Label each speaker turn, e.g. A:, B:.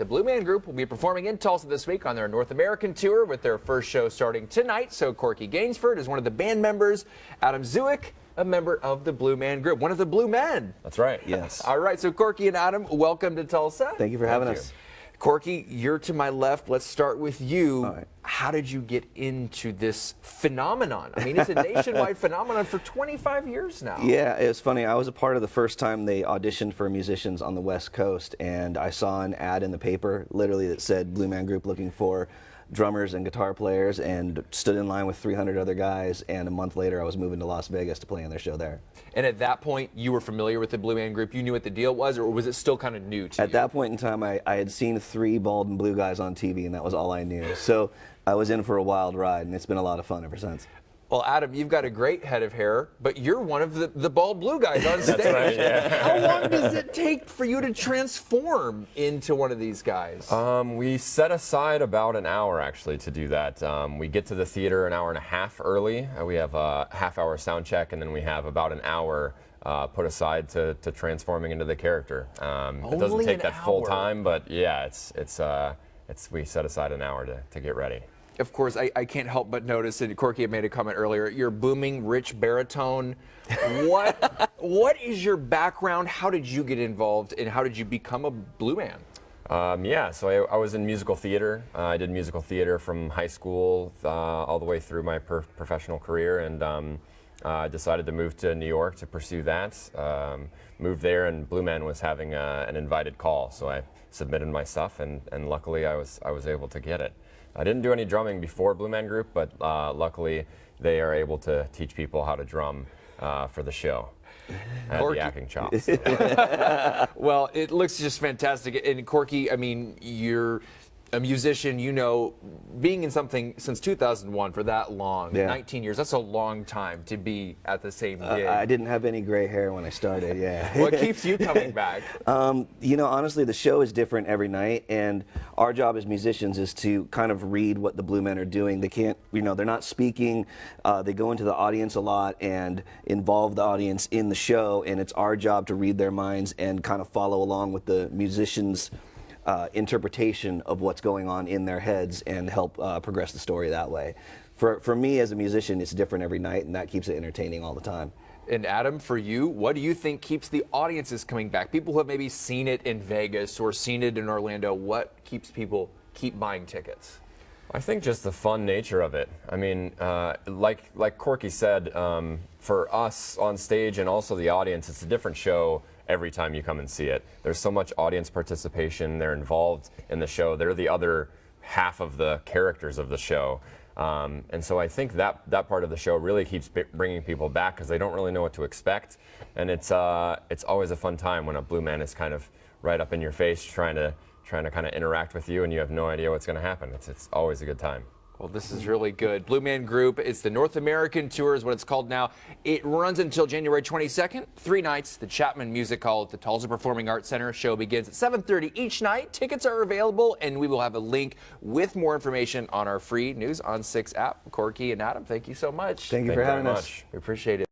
A: The Blue Man Group will be performing in Tulsa this week on their North American tour with their first show starting tonight. So Corky Gainsford is one of the band members. Adam Zuick, a member of the Blue Man Group, one of the Blue Men.
B: That's right, yes.
A: All right, so Corky and Adam, welcome to Tulsa.
C: Thank you for having us.
A: Corky, you're to my left. Let's start with you.
C: All right.
A: How did you get into this phenomenon? I mean, it's a nationwide phenomenon for 25 years now.
C: Yeah, it was funny. I was a part of the first time they auditioned for musicians on the West Coast, and I saw an ad in the paper, literally, that said Blue Man Group looking for drummers and guitar players, and stood in line with 300 other guys, and a month later I was moving to Las Vegas to play in their show there.
A: And at that point, you were familiar with the Blue Man Group? You knew what the deal was, or was it still kind of new to you?
C: At that point in time, I had seen 3 bald and blue guys on TV, and that was all I knew. So I was in for a wild ride, and it's been a lot of fun ever since.
A: Well, Adam, you've got a great head of hair, but you're one of the bald blue guys on stage.
B: That's right, yeah.
A: How long does it take for you to transform into one of these guys?
B: We set aside about an hour, actually, to do that. We get to the theater an hour and a half early. We have a half-hour sound check, and then we have about an hour put aside to transforming into the character. It doesn't take that full time, but yeah, we set aside an hour to get ready.
A: Of course, I can't help but notice, and Corky had made a comment earlier, your booming, rich baritone. What is your background? How did you get involved, and how did you become a Blue Man?
B: Yeah, so I was in musical theater. I did musical theater from high school all the way through my professional career, and I decided to move to New York to pursue that. Moved there, and Blue Man was having an invited call, so I submitted my stuff, and luckily I was able to get it. I didn't do any drumming before Blue Man Group, but luckily they are able to teach people how to drum for the show. I had the acting chops.
A: Well, it looks just fantastic. And Corky, I mean, you're a musician, you know, being in something since 2001 for that long,
C: yeah.
A: 19 years, that's a long time to be at the same gig.
C: I didn't have any gray hair when I started, yeah.
A: What keeps you coming back?
C: You know, honestly, the show is different every night, and our job as musicians is to kind of read what the Blue Men are doing. They can't, you know, they're not speaking. They go into the audience a lot and involve the audience in the show, and it's our job to read their minds and kind of follow along with the musicians' interpretation of what's going on in their heads and help progress the story that way. For me as a musician, it's different every night, and that keeps it entertaining all the time.
A: And Adam, for you, what do you think keeps the audiences coming back? People who have maybe seen it in Vegas or seen it in Orlando, what keeps people keep buying tickets?
B: I think just the fun nature of it. I mean, like Corky said, for us on stage and also the audience, it's a different show every time you come and see it. There's so much audience participation. They're involved in the show. They're the other half of the characters of the show. And so I think that part of the show really keeps bringing people back because they don't really know what to expect. And it's always a fun time when a Blue Man is kind of right up in your face trying to kind of interact with you, and you have no idea what's going to happen. It's always a good time.
A: Well, this is really good. Blue Man Group, it's the North American Tour is what it's called now. It runs until January 22nd, 3 nights. The Chapman Music Hall at the Tulsa Performing Arts Center. Show begins at 7:30 each night. Tickets are available, and we will have a link with more information on our free News on 6 app. Corky and Adam, thank you so much.
C: Thank you for having us.
A: We appreciate it.